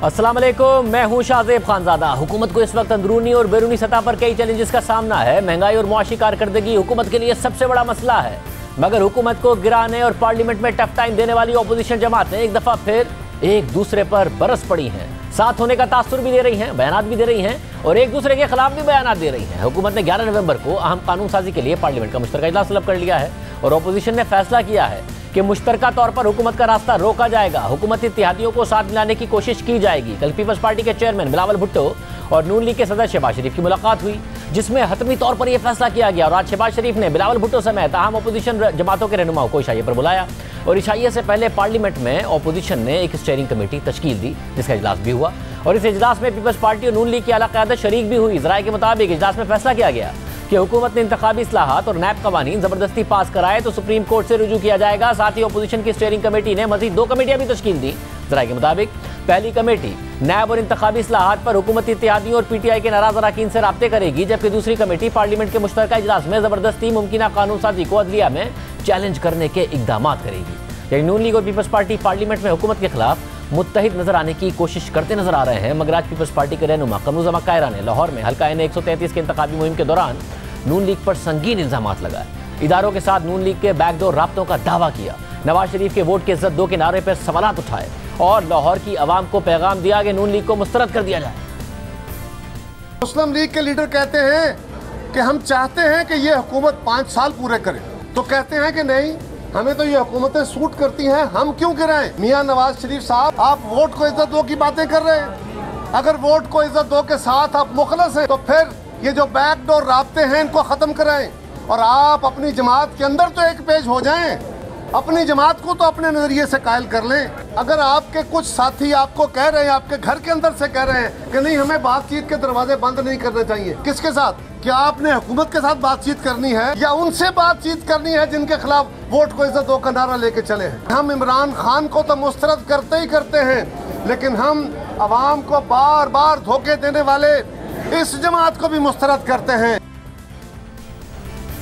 अस्सलाम वालेकुम, मैं हूं शाहजेब खानजादा। हुकूमत को इस वक्त अंदरूनी और बैरूनी सतह पर कई चैलेंजेस का सामना है। महंगाई और मुआशी कारकर्दगी हुकूमत के लिए सबसे बड़ा मसला है, मगर हुकूमत को गिराने और पार्लियामेंट में टफ टाइम देने वाली अपोजिशन जमातें एक दफा फिर एक दूसरे पर बरस पड़ी हैं। साथ होने का तासुर भी दे रही हैं, बयानात भी दे रही हैं और एक दूसरे के खिलाफ भी बयानात दे रही हैं। हुकूमत ने 11 नवंबर को अहम कानून साजी के लिए पार्लियामेंट का मुश्तरका इजलास तलब कर लिया है और अपोजिशन ने फैसला किया है कि मुश्तरका तौर पर हुकूमत का रास्ता रोका जाएगा। हुकूमती इत्तेहादियों को साथ मिलाने की कोशिश की जाएगी। कल पीपल्स पार्टी के चेयरमैन बिलावल भुट्टो और नून लीग के सदर शहबाज शरीफ की मुलाकात हुई, जिसमें हतमी तौर पर यह फैसला किया गया और आज शहबाज शरीफ ने बिलावल भुट्टो समेत अहम अपोजिशन जमातों के रहनुमाओं को इशाइये पर बुलाया और इशाइये से पहले पार्लियामेंट में अपोजिशन ने एक स्टीयरिंग कमेटी तश्कील दी, जिसका इजलास भी हुआ और इस इजलास में पीपल्स पार्टी और नून लीग की आला क़यादत शरीक भी हुई। ज़राए के मुताबिक इजलास में फैसला किया गया कि हुकूमत ने इंतखाबी इस्लाहात और नैब कवानीन जबरदस्ती पास कराए तो सुप्रीम कोर्ट से रुजू किया जाएगा। साथ ही अपोजिशन की स्टीयरिंग कमेटी ने मजीद 2 कमेटियां भी तश्कील दी। ज़राए के मुताबिक पहली कमेटी नैब और इंतखाबी इस्लाहात पर हुकूमती इत्तेहादियों और PTI के नाराज अरकान से राब्ते करेगी, जबकि दूसरी कमेटी पार्लियामेंट के मुश्तरका इजलास में जबरदस्ती मुमकिना कानून साजी को अदलिया में चैलेंज करने के इकदाम करेगी। यानी नून लीग और पीपल्स पार्टी पार्लियामेंट में हुकूमत के खिलाफ मुत्तहिद नजर आने की कोशिश करते नजर आ रहे हैं, मगर आज पीपल्स पार्टी के रहनुमा कमरुज़्ज़मा कायरा ने लाहौर में हल्का N 133 के इंतखाबी मुहिम के दौरान नून लीग पर संगीन इल्जामात लगाए। इदारों के साथ नून लीग के बैकडोर राब्तों का दावा किया, नवाज शरीफ के वोट की इज्जत दो के नारे पर सवालात उठाए और लाहौर की आवाम को पैगाम दिया कि नून लीग को मुस्तरद कर दिया जाए। मुस्लिम लीग के लीडर कहते हैं कि हम चाहते हैं कि ये हुकूमत 5 साल पूरे करे, तो कहते हैं कि नहीं, हमें तो ये हुकूमतें सूट करती हैं, हम क्यों गिराएं। मियां नवाज शरीफ साहब, आप वोट को इज्जत दो की बातें कर रहे हैं। अगर वोट को इज्जत दो के साथ आप मुखलस हैं तो फिर ये जो बैकडोर राब्ते हैं इनको खत्म कराएं और आप अपनी जमात के अंदर तो एक पेज हो जाएं, अपनी जमात को तो अपने नजरिए से कायल कर लें। अगर आपके कुछ साथी आपको कह रहे हैं, आपके घर के अंदर से कह रहे हैं कि नहीं, हमें बातचीत के दरवाजे बंद नहीं करने चाहिए, किसके साथ? क्या आपने हुकूमत के साथ बातचीत करनी है या उनसे बातचीत करनी है जिनके खिलाफ वोट को इज्जत दो का नारा लेके चले हैं? हम इमरान खान को तो मुस्तरद करते ही करते हैं, लेकिन हम अवाम को बार बार धोखे देने वाले इस जमात को भी मुस्तरद करते हैं।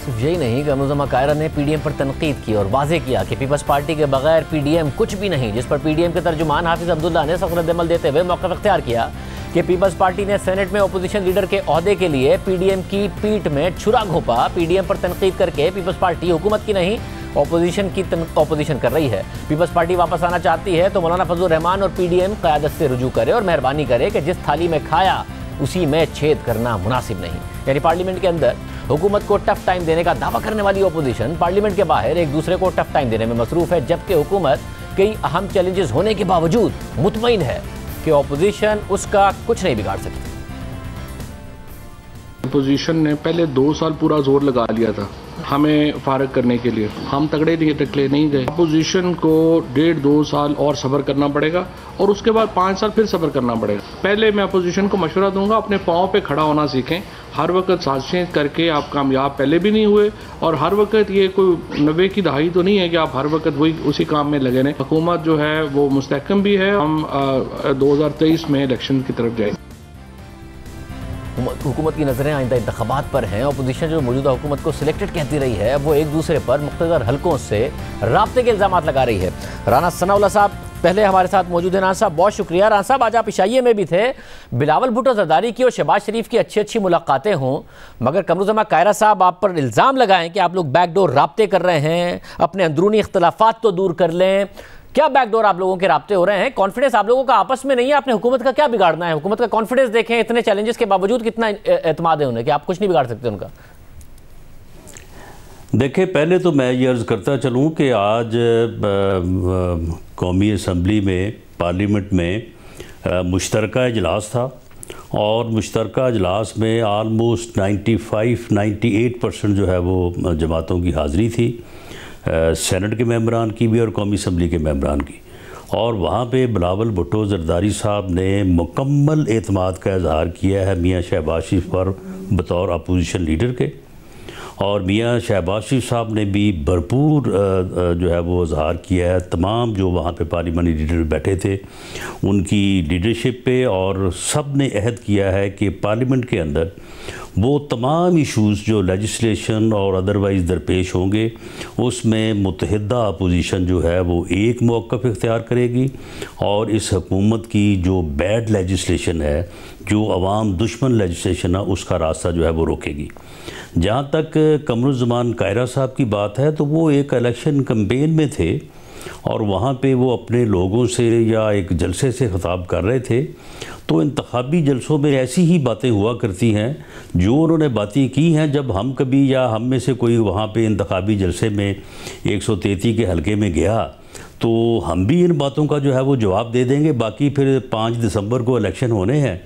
सिर्फ यही नहीं, कमरुज़्ज़मा कायरा ने PDM पर तनकीद की और वाज़ेह किया कि पीपल्स पार्टी के बगैर PDM कुछ भी नहीं, जिस पर PDM के तर्जुमान हाफिज अब्दुल्ला ने सख्त रद्द-ए-अमल देते हुए मौक़िफ़ इख्तियार किया कि पीपल्स पार्टी ने सेनेट में अपोजिशन लीडर के ओहदे के लिए PDM की पीठ में छुरा घोंपा। PDM पर तनकीद करके पीपल्स पार्टी हुकूमत की नहीं अपोजिशन कर रही है। पीपल्स पार्टी वापस आना चाहती है तो मौलाना फजलुर रहमान और PDM क़यादत से रुजू करे और मेहरबानी करे कि जिस थाली में खाया उसी में छेद करना मुनासिब नहीं। यानी पार्लियामेंट के अंदर हुकूमत को टफ टाइम देने का दावा करने वाली अपोजिशन पार्लियामेंट के बाहर एक दूसरे को टफ टाइम देने में मसरूफ है, जबकि हुकूमत कई अहम चैलेंजेस होने के बावजूद मुतमईन है कि अपोजिशन उसका कुछ नहीं बिगाड़ सकती। अपोजिशन ने पहले 2 साल पूरा जोर लगा लिया था हमें फारग करने के लिए, हम तगड़े निकले नहीं गए। अपोजिशन को 1.5-2 साल और सब्र करना पड़ेगा और उसके बाद 5 साल फिर सब्र करना पड़ेगा। पहले मैं अपोजिशन को मशवरा दूंगा, अपने पाँव पे खड़ा होना सीखें। हर वक्त साजिशें करके आप कामयाब पहले भी नहीं हुए और हर वक्त ये कोई 90 की दहाई तो नहीं है कि आप हर वक्त वही उसी काम में लगे रहें। हुकूमत जो है वो मुस्तहकम भी है। हम 2023 में इलेक्शन की तरफ जाएंगे। हुकूमत की नज़रें आइंदा इंतखाबात पर हैं। अपोजिशन जो मौजूदा हुकूमत को सिलेक्टेड कहती रही है, वो एक दूसरे पर मुख्तलिफ हलकों से राब्ते के इल्ज़ामात लगा रही है। राना सनाउल्लाह साहब पहले हमारे साथ मौजूद हैं। राना साहब बहुत शुक्रिया। राना साहब, आज आप इशाइये में भी थे, बिलावल भुट्टो जरदारी की और शहबाज शरीफ की अच्छी मुलाकातें हों, मगर कमरुज़्ज़मा कायरा साहब आप पर इल्ज़ाम लगाएं कि आप लोग बैकडोर राब्ते कर रहे हैं, अपने अंदरूनी इख्तलाफात तो दूर कर लें। क्या बैकडोर आप लोगों के राब्ते हो रहे हैं? कॉन्फिडेंस आप लोगों का आपस में नहीं है, आपने हुकूमत का क्या बिगाड़ना है? हुकूमत का कॉन्फिडेंस देखें, इतने चैलेंजेस के बावजूद कितना एतमाद है उन्हें कि आप कुछ नहीं बिगाड़ सकते उनका। देखिए, पहले तो मैं ये अर्ज़ करता चलूँ कि आज कौमी असम्बली में पार्लियामेंट में मुश्तरका इजलास था और मुश्तरका इजलास में आलमोस्ट 95-98% जो है वो जमातों की हाज़िरी थी, सेनेट के मेंबरान की भी और कौमी असम्बली के मेंबरान की। और वहाँ पे बिलावल भुट्टो जरदारी साहब ने मुकम्मल एतमाद का इजहार किया है मियाँ शहबाज शरीफ पर बतौर अपोजिशन लीडर के, और मियाँ शहबाज शरीफ साहब ने भी भरपूर जो है वो इजहार किया है तमाम जो वहाँ पे पार्लियामानी लीडर बैठे थे उनकी लीडरशिप पे, और सब ने अहद किया है कि पार्लियामेंट के अंदर वो तमाम इश्यूज़ जो लेजिस्लेशन और अदरवाइज़ दरपेश होंगे उसमें मुत्तहिदा अपोजिशन जो है वो एक मौक़िफ़ इख्तियार करेगी और इस हुकूमत की जो बैड लेजिस्लेशन है, जो अवाम दुश्मन लेजिस्लेशन है, उसका रास्ता जो है वो रोकेगी। जहाँ तक कमरुज़्ज़मान कायरा साहब की बात है तो वो एक इलेक्शन कैंपेन में थे और वहाँ पे वो अपने लोगों से या एक जलसे से ख़िताब कर रहे थे। तो इंतखाबी जलसों में ऐसी ही बातें हुआ करती हैं जो उन्होंने बातें की हैं। जब हम कभी या हम में से कोई वहाँ पे इंतखाबी जलसे में 133 के हलके में गया तो हम भी इन बातों का जो है वो जवाब दे देंगे। बाकी फिर 5 दिसंबर को इलेक्शन होने हैं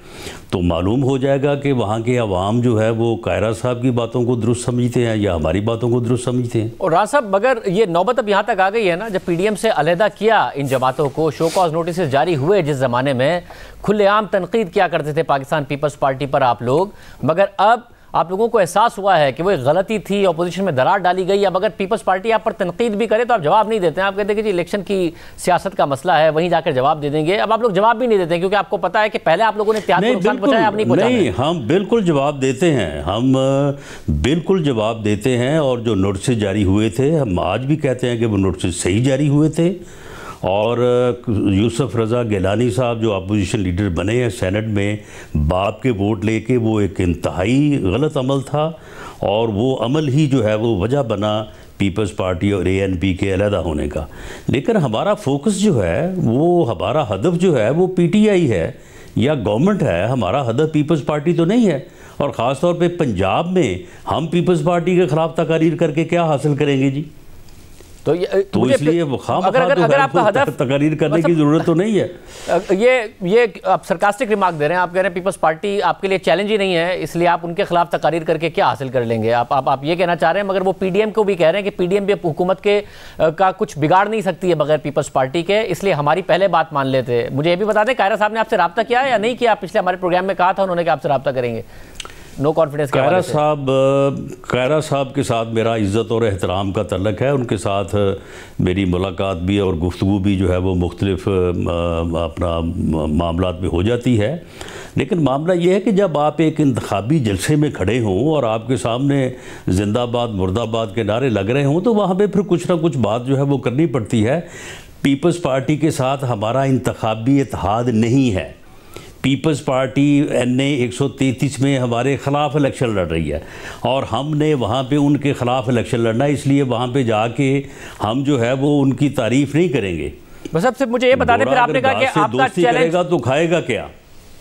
तो मालूम हो जाएगा कि वहाँ के अवाम जो है वो कायरा साहब की बातों को दुरुस्त समझते हैं या हमारी बातों को दुरुस्त समझते हैं। और राज साहब, मगर ये नौबत अब यहाँ तक आ गई है ना, जब पीडीएम से अलहदा किया इन जमातों को, शो कॉज नोटिस जारी हुए जिस ज़माने में खुलेआम तनकीद किया करते थे पाकिस्तान पीपल्स पार्टी पर आप लोग, मगर अब आप लोगों को एहसास हुआ है कि वो एक गलती थी, अपोजिशन में दरार डाली गई। अब अगर पीपल्स पार्टी आप पर तनकीद भी करे तो आप जवाब नहीं देते हैं। आप कहते हैं कि जी इलेक्शन की सियासत का मसला है, वहीं जाकर जवाब दे देंगे। अब आप लोग जवाब भी नहीं देते क्योंकि आपको पता है कि पहले आप लोगों ने इत्तेहाद को नुकसान पहुंचाया, आप नहीं पहुंचाया। नहीं, हम बिल्कुल जवाब देते हैं, हम बिल्कुल जवाब देते हैं। और जो नोटिस जारी हुए थे, हम आज भी कहते हैं कि वो नोटिस सही जारी हुए थे। और यूसुफ रज़ा गिलानी साहब जो अपोजिशन लीडर बने हैं सेनेट में बाप के वोट लेके, वो एक इंतहाई गलत अमल था और वो अमल ही जो है वो वजह बना पीपल्स पार्टी और ANP के अलहदा होने का। लेकिन हमारा फोकस जो है वो, हमारा हदफ जो है वो PTI है या गवर्नमेंट है, हमारा हदफ पीपल्स पार्टी तो नहीं है। और ख़ास तौर पे पंजाब में हम पीपल्स पार्टी के ख़िलाफ़ तकारीर करके क्या हासिल करेंगे जी? तो इसलिए वो अगर आपका हदफ तकरीर करने की जरूरत तो नहीं है। ये आप सरकास्टिक रिमार्क दे रहे हैं। आप कह रहे हैं पीपल्स पार्टी आपके लिए चैलेंज ही नहीं है, इसलिए आप उनके खिलाफ तकरीर करके क्या हासिल कर लेंगे? आप ये कहना चाह रहे हैं। मगर वो PDM को भी कह रहे हैं कि PDM भी हुकूमत के का कुछ बिगाड़ नहीं सकती है बगैर पीपल्स पार्टी के, इसलिए हमारी पहले बात मान लेते। मुझे ये भी बता दें, कायरा साहब ने आपसे रब्ता किया है या नहीं किया? पिछले हमारे प्रोग्राम में कहा था उन्होंने कि आपसे रब्ता करेंगे। No confidence. कायरा साहब के साथ मेरा इज़्ज़त और एहतराम का तल्लक है। उनके साथ मेरी मुलाकात भी और गुफ्तगू भी जो है वो मुख्तलिफ अपना मामलात में हो जाती है। लेकिन मामला ये है कि जब आप एक इंतखाबी जलसे में खड़े हों और आपके सामने जिंदाबाद मुर्दाबाद के नारे लग रहे हों तो वहाँ पे फिर कुछ ना कुछ बात जो है वो करनी पड़ती है। पीपल्स पार्टी के साथ हमारा इंतखाबी इत्तेहाद नहीं है। पीपल्स पार्टी NA 133 में हमारे ख़िलाफ़ इलेक्शन लड़ रही है और हमने वहाँ पे उनके ख़िलाफ़ इलेक्शन लड़ना है, इसलिए वहाँ पे जाके हम जो है वो उनकी तारीफ़ नहीं करेंगे। बस अब सिर्फ मुझे ये बता दें, फिर आपने कहा कि आपका चैलेंज तो खाएगा क्या?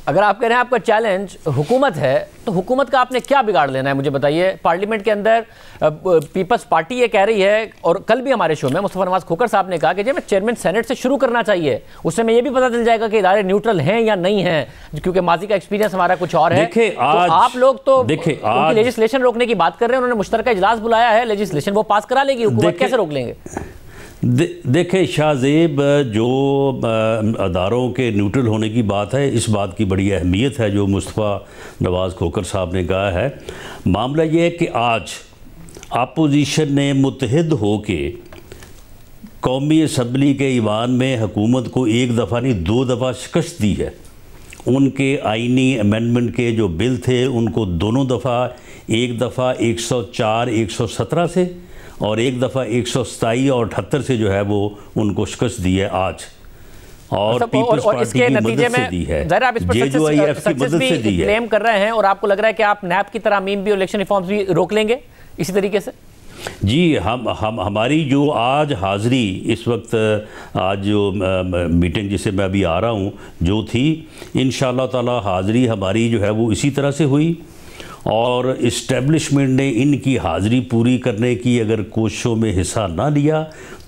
अगर आप कह रहे हैं आपका चैलेंज हुकूमत है तो हुकूमत का आपने क्या बिगाड़ लेना है, मुझे बताइए। पार्लियामेंट के अंदर पीपल्स पार्टी ये कह रही है, और कल भी हमारे शो में मुस्तफ़ा नवाज खोखर साहब ने कहा कि जब चेयरमैन सेनेट से शुरू करना चाहिए, उससे में ये भी पता चल जाएगा कि इदारे न्यूट्रल हैं या नहीं हैं, क्योंकि माजी का एक्सपीरियंस हमारा कुछ और है। तो आप लोग तो उनकी लेजिस्लेशन रोकने की बात कर रहे हैं। उन्होंने मुश्तरका इजलास बुलाया है, लेजिस्लेशन वो पास करा लेगी, हुकूमत कैसे रोक लेंगे? देखें शाहजेब, जो अदारों के न्यूट्रल होने की बात है, इस बात की बड़ी अहमियत है जो मुस्तफ़ा नवाज़ खोखर साहब ने कहा है। मामला ये है कि आज अपोजिशन ने मुत्तहिद हो के कौमी असम्बली के ईवान में हुकूमत को एक दफ़ा नहीं 2 दफ़ा शिकस्त दी है। उनके आइनी अमेंडमेंट के जो बिल थे उनको दोनों दफ़ा, एक दफ़ा 104 117 से और एक दफ़ा 127 और 78 से जो है वो उनको शिकस्त दी है आज। और पीपल्स पार्टी की मदद से दी है, JOIF की मदद से दी है। क्लेम कर रहे हैं और आपको लग रहा है कि आप NAP की तरामीम भी और इलेक्शन रिफॉर्म्स भी रोक लेंगे इसी तरीके से? जी, हमारी जो आज हाज़री इस वक्त, आज जो मीटिंग जिसे मैं अभी आ रहा हूँ जो थी, इंशाअल्लाह ताला हाज़री हमारी जो है वो इसी तरह से हुई। और इस्टेब्लिशमेंट ने इनकी हाज़री पूरी करने की अगर कोशिशों में हिस्सा ना लिया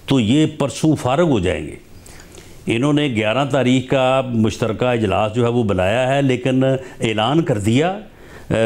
तो ये परसों फारग हो जाएंगे। इन्होंने 11 तारीख का मुश्तरका इजलास जो है वो बुलाया है, लेकिन ऐलान कर दिया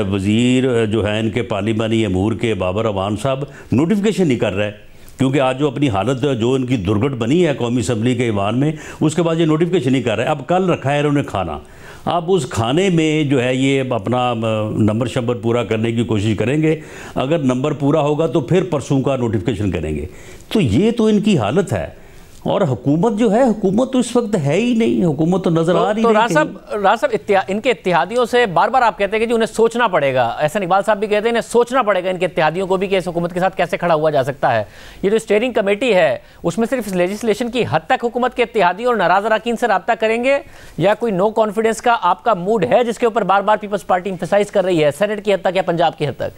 वज़ीर जो है इनके पार्लिमानी अमूर के बाबर अवान साहब नोटिफिकेशन नहीं कर रहे हैं, क्योंकि आज जो अपनी हालत जो इनकी दुर्घट बनी है कौमी असम्बली के ईवान में, उसके बाद ये नोटिफिकेशन नहीं कर रहे। अब कल रखा है इन्होंने खाना, अब उस खाने में जो है ये अपना नंबर शंबर पूरा करने की कोशिश करेंगे। अगर नंबर पूरा होगा तो फिर परसों का नोटिफिकेशन करेंगे। तो ये तो इनकी हालत है। और हुकूमत जो है, हुकूमत तो इस वक्त है ही नहीं, हुकूमत तो नजर आ रही तो नहीं। राज साहब इनके इत्तेहादियों से बार बार आप कहते हैं कि जी उन्हें सोचना पड़ेगा, ऐसा इकबाल साहब भी कहते हैं इन्हें सोचना पड़ेगा इनके इत्तेहादियों को भी कि इस हुकूमत के साथ कैसे खड़ा हुआ जा सकता है। ये जो स्टीयरिंग कमेटी है उसमें सिर्फ इस लेजिस्लेशन की हद तक हुकूमत के इत्तेहादियों और नाराज अरकान से रब्ता करेंगे, या कोई नो कॉन्फिडेंस का आपका मूड है जिसके ऊपर बार बार पीपल्स पार्टी इंफेसाइज कर रही है, सेनेट की हद तक या पंजाब की हद तक?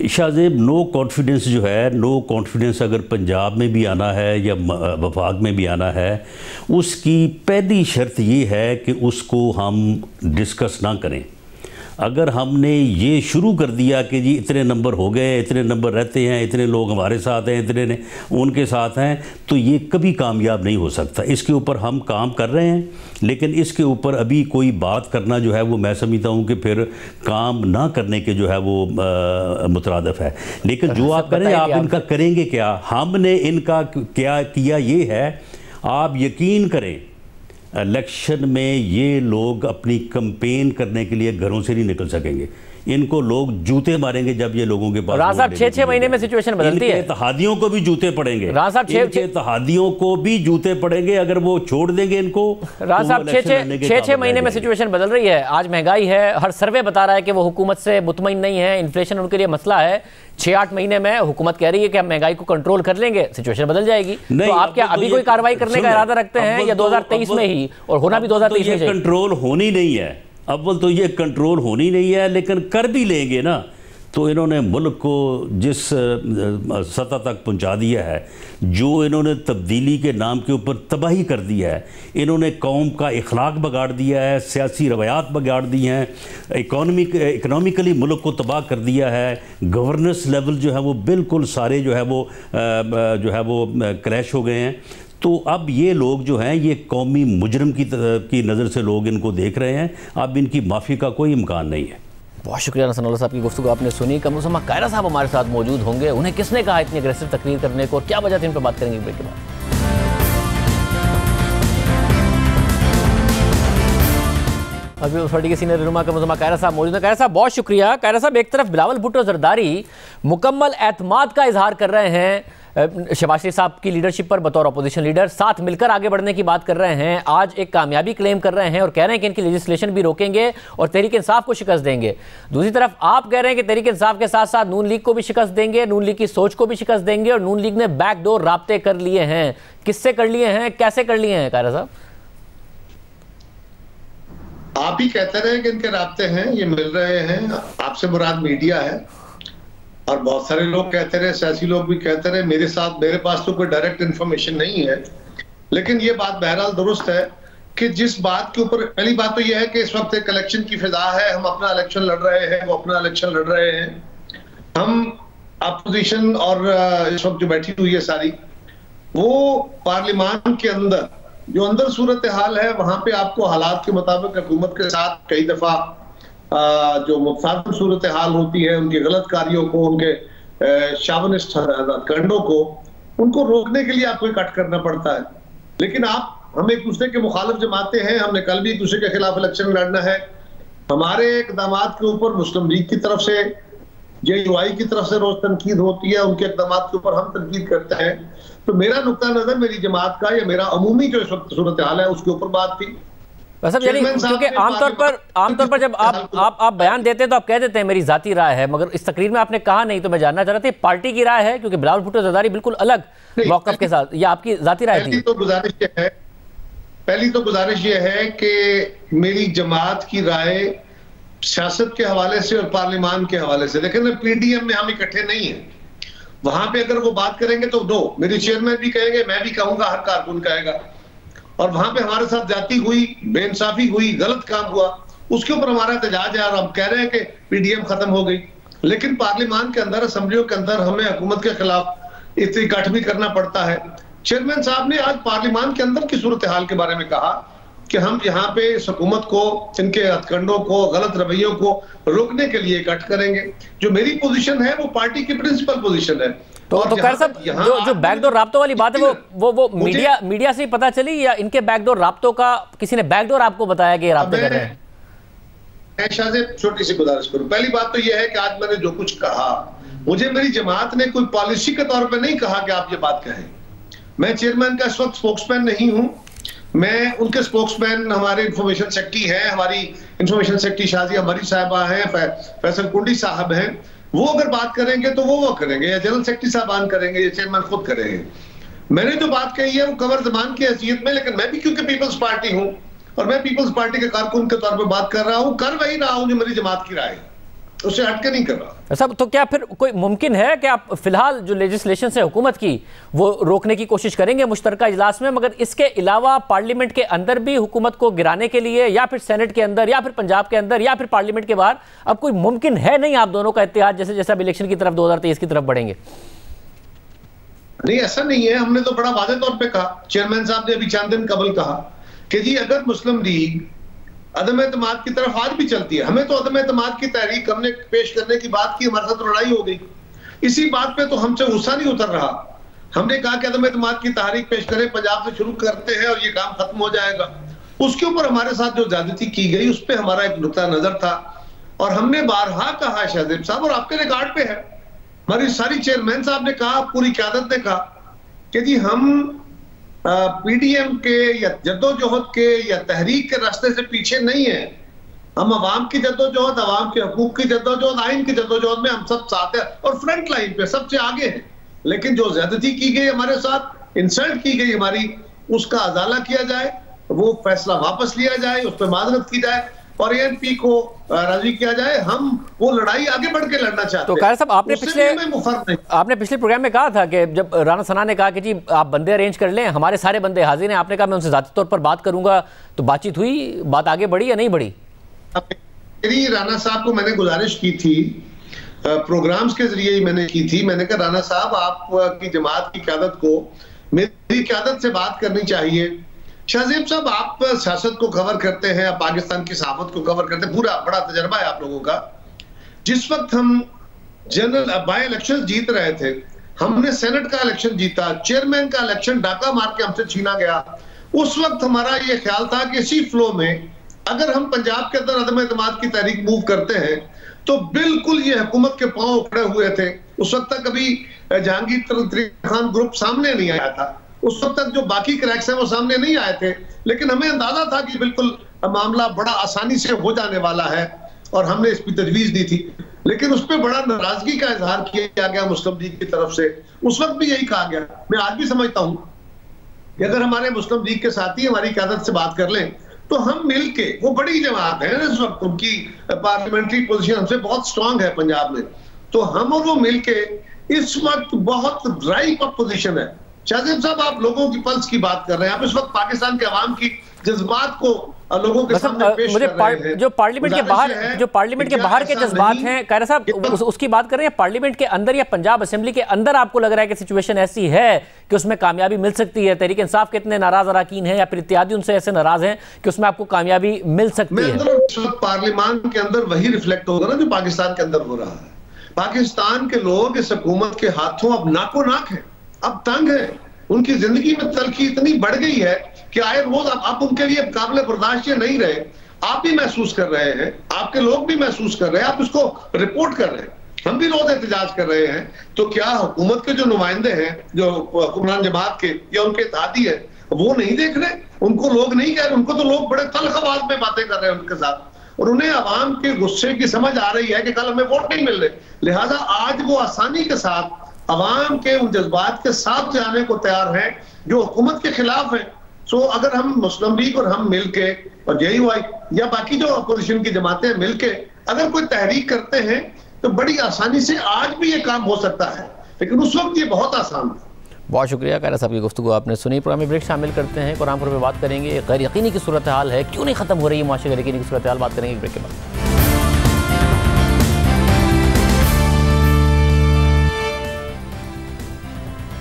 शाहजेब, नो कॉन्फिडेंस जो है, नो कॉन्फिडेंस अगर पंजाब में भी आना है या वफाक में भी आना है, उसकी पहली शर्त ये है कि उसको हम डिस्कस ना करें। अगर हमने ये शुरू कर दिया कि जी इतने नंबर हो गए, इतने नंबर रहते हैं, इतने लोग हमारे साथ हैं, इतने ने उनके साथ हैं, तो ये कभी कामयाब नहीं हो सकता। इसके ऊपर हम काम कर रहे हैं, लेकिन इसके ऊपर अभी कोई बात करना जो है वो मैं समझता हूँ कि फिर काम ना करने के जो है वो मुतरादिफ है। लेकिन जो आप करें, आप इनका करेंगे क्या? हमने इनका क्या किया ये है, आप यकीन करें इलेक्शन में ये लोग अपनी कैंपेन करने के लिए घरों से नहीं निकल सकेंगे। इनको लोग जूते मारेंगे जब ये लोगों के पास। राज साहब 6-6 महीने में सिचुएशन बदलती है। इत्तेहादियों को भी जूते पड़ेंगे, राज साहब इत्तेहादियों को भी जूते पड़ेंगे अगर वो छोड़ देंगे इनको। राज साहब 6-6 महीने में सिचुएशन बदल रही है। आज महंगाई है, हर सर्वे बता रहा है कि वो हुकूमत से मुतमईन नहीं है, इन्फ्लेशन उनके लिए मसला है। 6-8 महीने में हुकूमत कह रही है कि हम महंगाई को कंट्रोल कर लेंगे, सिचुएशन बदल जाएगी। तो आप क्या अभी कोई कार्रवाई करने का इरादा रखते हैं या 2023 में ही, और होना भी 2023 में चाहिए? कंट्रोल होनी नहीं है, अव्वल तो ये कंट्रोल होनी नहीं है, लेकिन कर भी लेंगे ना तो इन्होंने मुल्क को जिस सतह तक पहुंचा दिया है, जो इन्होंने तब्दीली के नाम के ऊपर तबाही कर दिया है, इन्होंने कौम का इखलाक बिगाड़ दिया है, सियासी रवायात बिगाड़ दी हैं, इकनॉमिकली मुल्क को तबाह कर दिया है, गवर्नेंस लेवल जो है वो बिल्कुल सारे जो है वो क्रैश हो गए हैं। तो अब ये लोग जो हैं ये कौमी मुजरम की नज़र से लोग इनको देख रहे हैं। अब इनकी माफ़ी का कोई इम्कान नहीं है। बहुत शुक्रिया नसरुल्लाह साहब की गुफ्तगू आपने सुनी। कमरुज़्ज़मा कायरा साहब हमारे साथ मौजूद होंगे, उन्हें किसने कहा इतनी अग्रेसिव तकरीर करने को और क्या वजह थी, इन पर बात करेंगे ब्रेक के बाद। अभी के सीनियर रहनुमा कमरुज़्ज़मा कायरा साहब मौजूद है। कायरा साहब बहुत शुक्रिया। कायरा साहब, एक तरफ बिलावल भुट्टो जरदारी मुकम्मल एतमाद का इजहार कर रहे हैं शहबाज शरीफ साहब की लीडरशिप पर बतौर अपोजिशन लीडर, साथ मिलकर आगे बढ़ने की बात कर रहे हैं, आज एक कामयाबी क्लेम कर रहे हैं और कह रहे हैं कि इनकी लेजिस्लेशन भी रोकेंगे और तहरीक इंसाफ को शिकस्त देंगे। दूसरी तरफ आप कह रहे हैं कि तहरीक इंसाफ के साथ साथ नून लीग को भी शिकस्त देंगे, नून लीग की सोच को भी शिकस्त देंगे, और नून लीग ने बैकडोर राब्ते कर लिए हैं। किससे कर लिए हैं, कैसे कर लिए हैं कायरा साहब? आप ही कहते रहे कि इनके राब्ते हैं, ये मिल रहे हैं, आपसे मुराद मीडिया है और बहुत सारे लोग कहते रहे, सियासी लोग भी कहते रहे। मेरे पास तो कोई डायरेक्ट इंफॉर्मेशन नहीं है, लेकिन ये बात बहरहाल दुरुस्त है कि जिस बात के ऊपर, पहली बात तो ये है कि इस वक्त एक इलेक्शन की फिजा है, हम अपना इलेक्शन लड़ रहे हैं, वो अपना इलेक्शन लड़ रहे हैं। हम अपोजिशन और इस वक्त जो बैठी हुई है सारी, वो पार्लियामान के अंदर जो अंदर सूरत हाल है, वहां पे आपको हालात के मुताबिक हुकूमत के साथ कई दफा जो मुतसादिम सूरत हाल होती है, उनके गलत कार्यों को, उनके शावनिस्ट कंडों को, उनको रोकने के लिए आपको इकट्ठ करना पड़ता है। लेकिन हम एक दूसरे के मुखालिफ जमाते हैं, हमने कल भी एक दूसरे के खिलाफ इलेक्शन लड़ना है। हमारे इकदाम के ऊपर मुस्लिम लीग की तरफ से, JUI की तरफ से रोज तनकीद होती है, उनके इकदाम के ऊपर हम तनकीद करते हैं। तो मेरा नुक्ता नजर मेरी जमात का या मेरा अमूमी जो इस वक्त सूरत हाल है उसके ऊपर बात थी। क्योंकि आमतौर पर जब आप बयान देते हैं तो आप कह देते हैं मेरी जाती राय है, मगर इस तकरीर में आपने कहा नहीं, तो मैं जानना चाह रहा था पार्टी की राय है, क्योंकि बिलावल भुट्टो जरदारी बिल्कुल अलग मौक़िफ़ के साथ, या आपकी जाती राय थी? पहली तो गुजारिश ये है कि मेरी जमात की राय सियासत के हवाले से और पार्लियामान के हवाले से, लेकिन PDM में हम इकट्ठे नहीं है। वहां पे अगर वो बात करेंगे तो दो, मेरे चेयरमैन भी कहेंगे, मैं भी कहूंगा, हर कारकुन कहेगा, और वहां पे हमारे साथ जाती हुई, बेइंसाफी हुई, गलत काम हुआ, उसके ऊपर हमारा एहतजाज है और हम कह रहे हैं कि PDM खत्म हो गई। लेकिन पार्लियामान के अंदर, असम्बलियों के अंदर हमें हुकूमत के खिलाफ इकट्ठ भी करना पड़ता है। चेयरमैन साहब ने आज पार्लियामान के अंदर की सूरत हाल के बारे में कहा कि हम यहाँ पे इस हुकूमत को, इनके हथकंडों को, गलत रवैयों को रोकने के लिए इकट्ठ करेंगे। जो मेरी पोजीशन है वो पार्टी की प्रिंसिपल पोजीशन है। तो खैर साहब, जो बैकडोर राब्तों वाली बात है वो मीडिया से पता चली, या इनके बैकडोर राब्तों का किसी ने बैकडोर आपको बताया कि ये राब्ते कर रहे हैं? शाहजेब, छोटी सी गुजारिश करूं। पहली बात तो यह है कि आज मैंने जो कुछ कहा, मुझे मेरी जमात ने कोई पॉलिसी के तौर पे नहीं कहा कि आप ये बात कहें। मैं चेयरमैन का इस वक्त स्पोक्समैन नहीं हूं, मैं उनके स्पोक्समैन हमारे इंफॉर्मेशन सेक्रेटरी हैं, हमारी इंफॉर्मेशन सेक्रेटरी शाजिया मरी साहबा हैं, फैसल कुंडी साहब हैं। वो अगर बात करेंगे तो वो करेंगे, या जनरल सेक्रेटरी साहबान करेंगे, या चेयरमैन खुद करेंगे। मैंने जो बात कही है वो कमर जमान की हैसियत में, लेकिन मैं भी क्योंकि पीपल्स पार्टी हूं और मैं पीपल्स पार्टी के कारकुन के तौर पर बात कर रहा हूं, कर वही रहा हूं जो मेरी जमात की राय है, उससे हटके नहीं कर रहा। सब तो क्या फिर कोई मुमकिन है कि आप फिलहाल जो लेजिस्लेशन है हुकूमत की वो रोकने की कोशिश करेंगे मुश्तरका इजलास में, मगर इसके अलावा पार्लियामेंट के अंदर भी हुकूमत को गिराने के लिए, या फिर सेनेट के अंदर, या फिर पंजाब के अंदर, या फिर पार्लियामेंट के बाहर, अब कोई मुमकिन है नहीं आप दोनों का इत्तेहाद जैसे जैसे अब इलेक्शन की तरफ 2023 की तरफ बढ़ेंगे? नहीं, ऐसा नहीं है। हमने तो बड़ा वाज़ेह तौर पे कहा, चेयरमैन साहब ने अभी चंद दिन कबल कहा कि जी अगर मुस्लिम लीग अदम एतमाद की तरफ आज भी चलती है, हमें तो अदम एतमाद की तहरीक हमने पेश करने की बात की, हमारे साथ लड़ाई हो गई, इसी बात पे तो हमसे गुस्सा नहीं उतर रहा। हमने कहा कि अदम एतमाद की तहरीक पेश करें, पंजाब से शुरू करते हैं और ये काम खत्म हो जाएगा। उसके ऊपर हमारे साथ जो ज्यादती की गई उस पर हमारा एक नुक्ता नजर था और हमने बारहा कहा शाहजेब साहब, और आपके रिकॉर्ड पे है, हमारी सारी चेयरमैन साहब ने कहा, पूरी क़यादत ने कहा कि जी हम पीडीएम के या जद्दोजहद के या तहरीक के रास्ते से पीछे नहीं है। हम अवाम की जद्दोजहद, अवाम के हकूक की जद्दोजहद, आइन की जद्दोजहद में हम सब साथ हैं और फ्रंट लाइन पे सबसे आगे हैं। लेकिन जो ज्यादती की गई हमारे साथ, इंसल्ट की गई हमारी, उसका अजाला किया जाए, वो फैसला वापस लिया जाए, उस पर माजरत की जाए और एएनपी को राजी किया जाए। हम वो लड़ाई आगे बढ़ के लड़ना चाहते हैं। तो कायर साहब, आपने पिछले प्रोग्राम में कहा था कि जब राना सना ने कहा कि जी आप बंदे अरेंज कर लें, हमारे सारे बंदे हाजिर हैं, आपने कहा मैं उनसे ज़ाती तौर पर बात करूंगा, तो बातचीत हुई, बात आगे बढ़ी या नहीं बढ़ी? मेरी राना साहब को मैंने गुजारिश की थी, प्रोग्राम्स के जरिए ही मैंने की थी, मैंने कहा राना साहब आपकी जमात की क़यादत को मेरी क़यादत से बात करनी चाहिए। शाहजेब साहब आप सियासत को कवर करते हैं, आप पाकिस्तान की सहाफत को कवर करते हैं, पूरा बड़ा तजर्बा है आप लोगों का। जिस वक्त हम जनरल बाई इलेक्शन जीत रहे थे, हमने सेनेट का इलेक्शन जीता, चेयरमैन का इलेक्शन डाका मार के हमसे छीना गया, उस वक्त हमारा ये ख्याल था कि इसी फ्लो में अगर हम पंजाब के अंदर अदम एतमाद की तहरीक मूव करते हैं तो बिल्कुल ये हुकूमत के पांव उखड़े हुए थे। उस वक्त तक अभी जहांगीर तरीन खान ग्रुप सामने नहीं आया था, उस वक्त तक जो बाकी क्रैक्स हैं वो सामने नहीं आए थे, लेकिन हमें अंदाजा था कि बिल्कुल मामला बड़ा आसानी से हो जाने वाला है और हमने इस पर तजवीज दी थी। लेकिन उस पर बड़ा नाराजगी का इजहार किया गया मुस्लिम लीग की तरफ से। उस वक्त भी यही कहा गया, मैं आज भी समझता हूं कि अगर हमारे मुस्लिम लीग के साथी हमारी क़यादत से बात कर लें तो हम मिलके, वो बड़ी जमात है इस वक्त, उनकी पार्लियामेंट्री पोजीशन हमसे बहुत स्ट्रांग है पंजाब में, तो हम और वो मिलके इस वक्त बहुत राइट पोजीशन है। शाहजेब साहब आप लोगों की पल्स की बात कर रहे हैं, आप इस वक्त पाकिस्तान के अवाम की जज्बात को लोगों के सामने पेश कर रहे हैं। जो पार्लियामेंट के बाहर के जज्बात हैं, कायरा साहब उसकी बात कर रहे हैं, पार्लियामेंट के अंदर या पंजाब असेंबली के अंदर आपको लग रहा है कि सिचुएशन ऐसी है कि उसमें कामयाबी मिल सकती है? तहरीक इंसाफ के इतने नाराज अरकान हैं या फिर इत्तेहादी उनसे ऐसे नाराज हैं कि उसमें आपको कामयाबी मिल सकती है? पार्लियामान के अंदर वही रिफ्लेक्ट होगा ना जो पाकिस्तान के अंदर हो रहा है। पाकिस्तान के लोग इस हुकूमत के हाथों अब नाको नाक है, अब तंग है, उनकी जिंदगी में तलखी इतनी बढ़ गई है कि आए रोज अब उनके लिए काबिल बर्दाश्त नहीं रहे। आप भी महसूस कर रहे हैं, आपके लोग भी महसूस कर रहे हैं, आप उसको रिपोर्ट कर रहे हैं, हम भी रोज एहतजाज कर रहे हैं। तो क्या हुकूमत के जो नुमाइंदे हैं, जो हुक्मरान जमात के या उनके इत्तेहादी है, वो नहीं देख रहे? उनको लोग नहीं कह रहे, उनको तो लोग बड़े तल्ख आवाज में बातें कर रहे हैं उनके साथ, और उन्हें अवाम के गुस्से की समझ आ रही है कि कल हमें वोट नहीं मिल रहे। लिहाजा आज वो आसानी के साथ अवाम के उन जज्बात के साथ जाने को तैयार हैं जो हुकूमत के खिलाफ है। सो अगर हम मुस्लिम लीग और हम मिलके और JUI या बाकी जो अपोजिशन की जमातें मिलके अगर कोई तहरीक करते हैं तो बड़ी आसानी से आज भी ये काम हो सकता है, लेकिन उस वक्त ये बहुत आसान था। बहुत शुक्रिया कायरा साहब की गुफ्तगू आपने सुनी। प्रोग्राम में ब्रेक शामिल करते हैं, कुरानपुर में बात करेंगे गैर यकीनी की सूरत हाल है, क्यों नहीं खत्म हो रही है मुआशरे, गैर यकीनी की सूरत हाल बात करेंगे ब्रेक के बाद।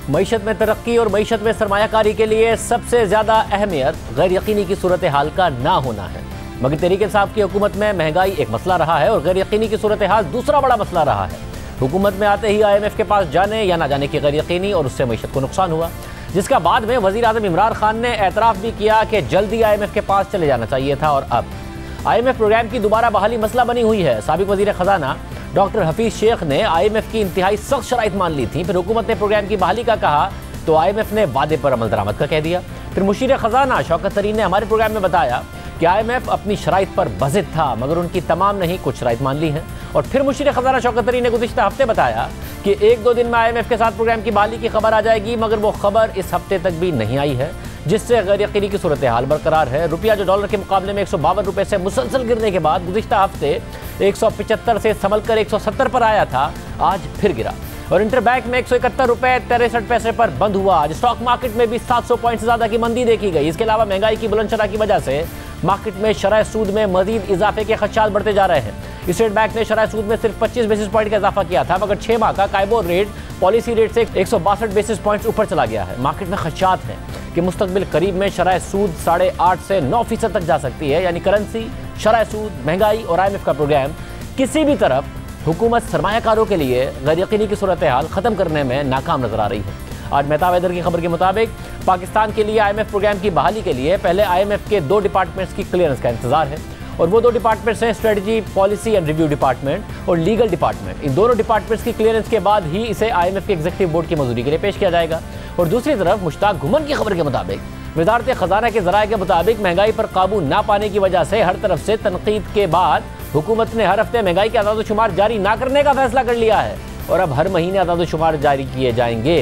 मईशत में तरक्की और मईशत में सरमायाकारी के लिए सबसे ज़्यादा अहमियत गैर यकीनी की सूरत हाल का ना होना है, मगर तहरीक इंसाफ की हुकूमत में महंगाई एक मसला रहा है और गैर यकीनी की सूरत हाल दूसरा बड़ा मसला रहा है। हुकूमत में आते ही IMF के पास जाने या ना जाने की गैर यकीनी और उससे मईशत को नुकसान हुआ, जिसका बाद में वज़ीर आज़म इमरान खान ने एतराफ़ भी किया कि जल्दी IMF के पास चले जाना चाहिए था और अब IMF प्रोग्राम की दोबारा बहाली मसला बनी हुई है। साबिक वज़ीर ख़जाना डॉक्टर हफीज़ शेख ने IMF की इंतहाई सख्त शराइत मान ली थी, फिर हुकूमत ने प्रोग्राम की बहाली का कहा तो IMF ने वादे पर अमल दरामद का कह दिया। फिर मुशीर खजाना शौकत तरीन ने हमारे प्रोग्राम में बताया कि IMF अपनी शराइत पर बज़िद था, मगर उनकी तमाम नहीं कुछ शराइत मान ली हैं। और फिर मुशीर खजाना शौकत तरीन ने गुज़िश्ता हफ्ते बताया कि 1-2 दिन में IMF के साथ प्रोग्राम की बहाली की खबर आ जाएगी, मगर वो खबर इस हफ्ते तक भी नहीं आई है, जिससे गैर यकीनी की सूरत हाल बरकरार है। रुपया जो डॉलर के मुकाबले में 152 रुपये से मुसलसल गिरने के बाद गुज़िश्ता हफ्ते 175 से संभल कर 170 पर आया था, आज फिर गिरा और इंटरबैंक में 171 रुपये 63 पैसे पर बंद हुआ। आज स्टॉक मार्केट में भी 700 पॉइंट से ज़्यादा की मंदी देखी गई। इसके अलावा महंगाई की बुलंद शरह की वजह से मार्केट में शरह सूद में मजीद इजाफे के खदशात बढ़ते जा रहे हैं। स्टेट बैंक ने शरह सूद में सिर्फ 25 बेसिस पॉइंट का इजाफा किया था, मगर 6 माह का काइबोर रेट पॉलिसी रेट से 162 बेसिस पॉइंट्स ऊपर चला गया है। मार्केट में खदशात हैं कि मुस्तकबिल करीब में शरह सूद 8.5 से 9% तक जा सकती है। यानी करेंसी, शरह सूद, महंगाई और IMF का प्रोग्राम किसी भी तरफ हुकूमत सरमायाकारों के लिए गैर यकीनी की सूरत हाल ख़त्म करने में नाकाम नजर आ रही है। आज मेहताब हैदर की खबर के मुताबिक पाकिस्तान के लिए IMF प्रोग्राम की बहाली के लिए पहले IMF के 2 डिपार्टमेंट्स की क्लियरेंस का इंतजार है और वो 2 डिपार्टमेंट्स हैं strategy, policy and review department और लीगल डिपार्टमेंट। इन दोनों डिपार्टमेंट्स की क्लियरेंस के बाद ही इसे IMF के एग्जीक्यूटिव बोर्ड की मंजूरी के लिए पेश किया जाएगा। और दूसरी तरफ मुश्ताक घुमन की खबर के मुताबिक वजारत खजाना के जराये के मुताबिक महंगाई पर काबू ना पाने की वजह से हर तरफ से तनकीद के बाद हुकूमत ने हर हफ्ते महंगाई के आदाद-ओ-शुमार जारी ना करने का फैसला कर लिया है और अब हर महीने आदाद-ओ-शुमार जारी किए जाएंगे।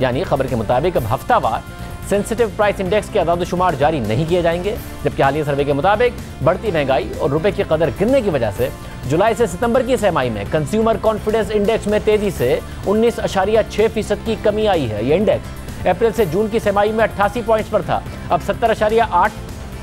यानी खबर के मुताबिक अब हफ्तावार सेंसिटिव प्राइस इंडेक्स के आदाद-ओ-शुमार जारी नहीं किए जाएंगे, जबकि हालिया सर्वे के मुताबिक बढ़ती महंगाई और रुपए की कदर गिरने की वजह से जुलाई से सितंबर की सहमाई में कंज्यूमर कॉन्फिडेंस इंडेक्स में तेजी से 19.6% की कमी आई है। ये इंडेक्स अप्रैल से जून की सहमाई में 88 पॉइंट्स पर था, अब 70.8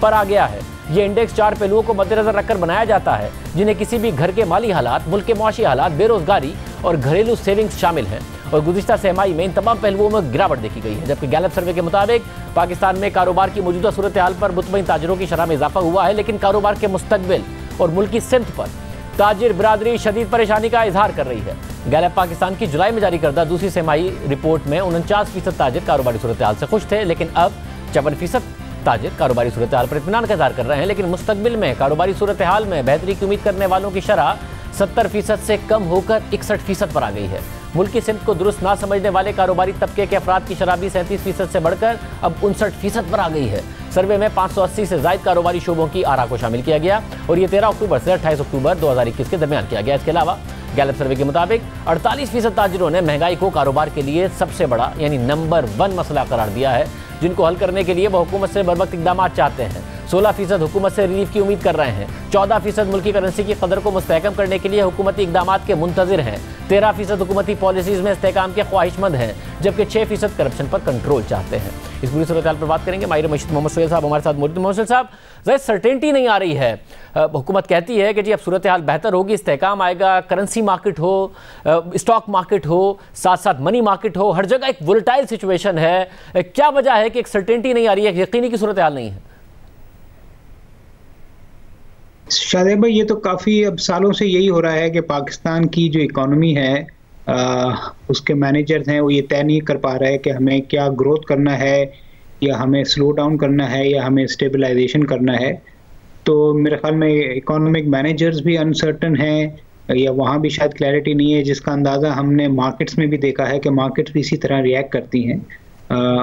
पर आ गया है। ये इंडेक्स 4 पहलुओं को मद्देनजर रखकर बनाया जाता है, जिन्हें किसी भी घर के माली हालात, मुल्क के मुआशी हालात, बेरोजगारी और घरेलू सेविंग्स शामिल हैं। और गुज़िश्ता सहमाई में इन तमाम पहलुओं में गिरावट देखी गई है। जबकि गैलप सर्वे के मुताबिक पाकिस्तान में कारोबार की मौजूदा सूरत हाल पर मुतमईन ताजरों की शरह में इजाफा हुआ है, लेकिन कारोबार के मुस्तकबिल और मुल्की सिमत पर ताजिर बिरादरी शदीद परेशानी का इजहार कर रही है। गैलप पाकिस्तान की जुलाई में जारी करदा दूसरी सहमाई रिपोर्ट में 49% ताजिर कारोबारी सूरत हाल से खुश थे, लेकिन अब 54% ताजिर कारोबारी सूरत हाल पर इत्मीनान का इजहार कर रहे हैं। लेकिन मुस्तकबिल में कारोबारी सूरत हाल में बेहतरी की उम्मीद करने वालों की शरह 70% से कम होकर 61% पर आ गई है। मुल्क की सिमत को दुरुस्त ना समझने वाले कारोबारी तबके के अफराद की शरह भी 37% से बढ़कर अब 59% पर आ गई है। सर्वे में 580 से ज़ायद कारोबारी शोबों की आरा को शामिल किया गया और ये 13 अक्टूबर से 28 अक्टूबर 2021 के दरमियान किया गया। इसके अलावा गैलप सर्वे के मुताबिक 48% ताजिरों ने महंगाई को कारोबार के लिए सबसे बड़ा यानी नंबर 1 मसला करार दिया है, जिनको हल करने के लिए वह हुकूमत से बरवक्त इक़दाम चाहते हैं। 16% हुकूमत से रिलीफ की उम्मीद कर रहे हैं। 14% मुल्की करेंसी की कदर को मुस्तहकम करने के लिए हुकूमती इक़दाम के मुंतज़िर हैं। 13% हुकूमती पॉलिसीज़ में इस्तेहकाम के ख्वाहिशमंद हैं, जबकि 6% करप्शन पर कंट्रोल चाहते हैं। इस पूरी सूरत हाल पर बात करेंगे। माहिर मईशत मोहम्मद सोहेल साहब हमारे साथ मौजूद। मोहम्मद साहब, ज़ाहिर सर्टेनिटी नहीं आ रही है। हुकूमत कहती है कि जी अब सूरत हाल बेहतर होगी, इस्तेहकाम आएगा, करेंसी मार्केट हो, स्टॉक मार्केट हो, साथ साथ मनी मार्केट हो, हर जगह एक वोलेटाइल सिचुएशन है। क्या वजह है कि एक सर्टेनिटी नहीं आ रही है, यकीनी की सूरत हाल नहीं है? शादेब भाई, ये तो काफ़ी अब सालों से यही हो रहा है कि पाकिस्तान की जो इकोनॉमी है उसके मैनेजर्स हैं वो ये तय नहीं कर पा रहे कि हमें क्या ग्रोथ करना है या हमें स्लो डाउन करना है या हमें स्टेबलाइजेशन करना है। तो मेरे ख्याल में इकोनॉमिक मैनेजर्स भी अनसर्टन हैं या वहाँ भी शायद क्लैरिटी नहीं है, जिसका अंदाज़ा हमने मार्केट्स में भी देखा है कि मार्केट्स भी इसी तरह रिएक्ट करती हैं।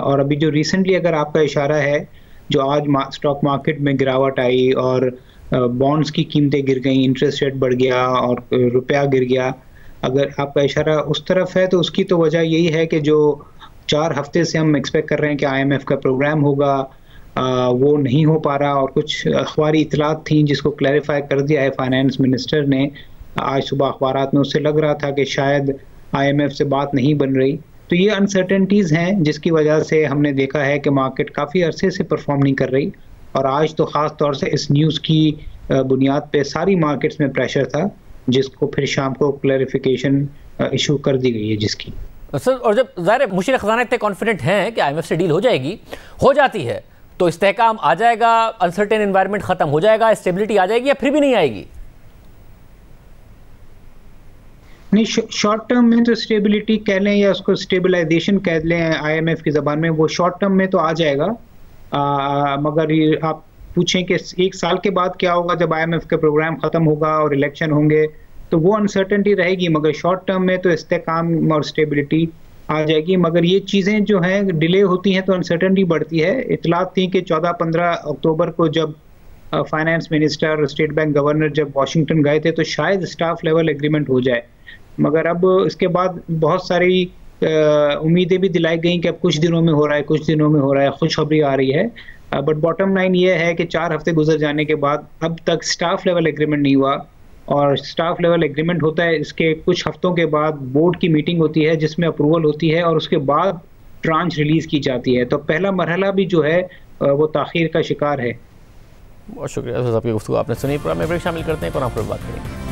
और अभी जो रिसेंटली अगर आपका इशारा है, जो आज स्टॉक मार्केट में गिरावट आई और बॉन्ड्स की कीमतें गिर गई, इंटरेस्ट रेट बढ़ गया और रुपया गिर गया, अगर आपका इशारा उस तरफ है तो उसकी तो वजह यही है कि जो 4 हफ्ते से हम एक्सपेक्ट कर रहे हैं कि IMF का प्रोग्राम होगा वो नहीं हो पा रहा। और कुछ अखबारी इतलात थी जिसको क्लैरिफाई कर दिया है फाइनेंस मिनिस्टर ने आज सुबह अखबारात में। उससे लग रहा था कि शायद IMF से बात नहीं बन रही। तो ये अनसर्टेनिटीज़ हैं जिसकी वजह से हमने देखा है कि मार्केट काफ़ी अरसे से परफॉर्म नहीं कर रही। और आज तो ख़ास तौर से इस न्यूज़ की बुनियाद पे सारी मार्केट्स में प्रेशर था, जिसको फिर शाम को क्लैरिफिकेशन इशू कर दी गई है जिसकी। सर, और जब ज़ाहिर मुशीर खजाना इतने कॉन्फिडेंट हैं कि IMF से डील हो जाएगी, हो जाती है तो इस्तेहकाम आ जाएगा, अनसर्टेन एनवायरनमेंट ख़त्म हो जाएगा, स्टेबिलिटी आ जाएगी, या फिर भी नहीं आएगी? नहीं, शॉर्ट टर्म में तो स्टेबिलिटी कह लें या उसको स्टेबलाइजेशन कह लें IMF की ज़बान में, वो शॉर्ट टर्म में तो आ जाएगा। मगर ये आप पूछें कि 1 साल के बाद क्या होगा जब IMF का प्रोग्राम ख़त्म होगा और इलेक्शन होंगे, तो वो अनसर्टेनिटी रहेगी। मगर शॉर्ट टर्म में तो इस्तेहकाम और स्टेबिलिटी आ जाएगी। मगर ये चीज़ें जो हैं डिले होती हैं तो अनसर्टेनिटी बढ़ती है। इतलात थी कि 14-15 अक्टूबर को जब फाइनेंस मिनिस्टर और स्टेट बैंक गवर्नर जब वाशिंगटन गए थे तो शायद स्टाफ लेवल एग्रीमेंट हो जाए, मगर अब इसके बाद बहुत सारी उम्मीदें भी दिलाई गई कि अब कुछ दिनों में हो रहा है, कुछ दिनों में हो रहा है, खुशखबरी आ रही है। बट बॉटम लाइन ये है कि 4 हफ्ते गुजर जाने के बाद अब तक स्टाफ लेवल एग्रीमेंट नहीं हुआ, और स्टाफ लेवल एग्रीमेंट होता है इसके कुछ हफ्तों के बाद बोर्ड की मीटिंग होती है जिसमें अप्रूवल होती है और उसके बाद ट्रांच रिलीज की जाती है। तो पहला मरहला भी जो है वो ताखीर का शिकार है। बहुत शुक्रिया आपकी गुफ्तगू आपने सुनी। प्रोग्राम में ब्रेक शामिल करते हैं, कुरान पर बात करेंगे।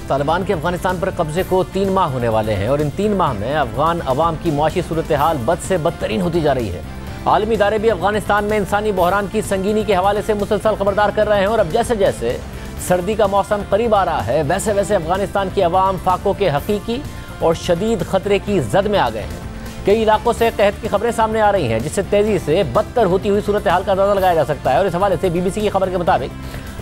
तालिबान के अफगानिस्तान पर कब्जे को 3 माह होने वाले हैं और इन 3 माह में अफगान अवाम की मुआशी सूरत हाल बद से बदतरीन होती जा रही है। आलमी इदारे भी अफगानिस्तान में इंसानी बहरान की संगीनी के हवाले से मुसलसल खबरदार कर रहे हैं और अब जैसे जैसे सर्दी का मौसम करीब आ रहा है वैसे वैसे अफगानिस्तान की अवाम फाकों के हकीकी और शदीद खतरे की जद में आ गए हैं। कई इलाकों से कहत की खबरें सामने आ रही हैं जिससे तेजी से बदतर होती हुई सूरत हाल का अंदाजा लगाया जा सकता है। और इस हवाले से BBC की खबर के मुताबिक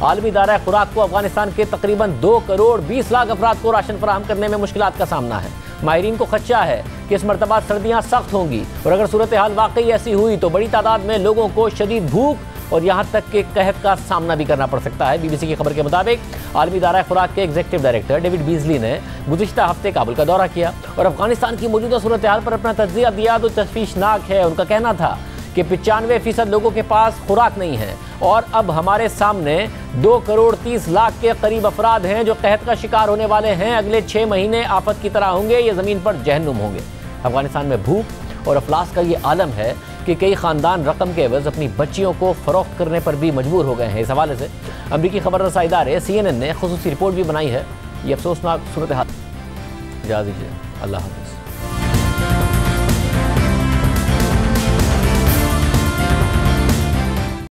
आलमी इदारा खुराक को अफगानिस्तान के तकरीबन 2 करोड़ 20 लाख अफराद को राशन फराहम करने में मुश्किलात का सामना है। माहिरीन को खदशा है कि इस मरतबा सर्दियाँ सख्त होंगी और अगर सूरत हाल वाकई ऐसी हुई तो बड़ी तादाद में लोगों को शदीद भूख और यहाँ तक के कहत का सामना भी करना पड़ सकता है। BBC की खबर के मुताबिक आलमी इदारा खुराक के एग्जीक्यूटिव डायरेक्टर डेविड बीजली ने गुज़िश्ता हफ्ते काबुल का दौरा किया और अफगानिस्तान की मौजूदा सूरत हाल पर अपना तज्ज़िया दिया तो तशवीशनाक है। उनका कहना था कि 95% लोगों के पास खुराक नहीं है और अब हमारे सामने 2 करोड़ 30 लाख के करीब अफराद हैं जो कहत का शिकार होने वाले हैं। अगले 6 महीने आफत की तरह होंगे, ये ज़मीन पर जहन्नुम होंगे। अफगानिस्तान में भूख और अफलास का ये आलम है कि कई ख़ानदान रकम के एवज़ अपनी बच्चियों को फ़रोख्त करने पर भी मजबूर हो गए हैं। इस हवाले से अमरीकी खबर रसा इदारे CNN ने खुसूसी रिपोर्ट भी बनाई है। ये अफसोसनाक सूरत हाल। इजाज़त दीजिए, अल्लाह हाफ़िज़।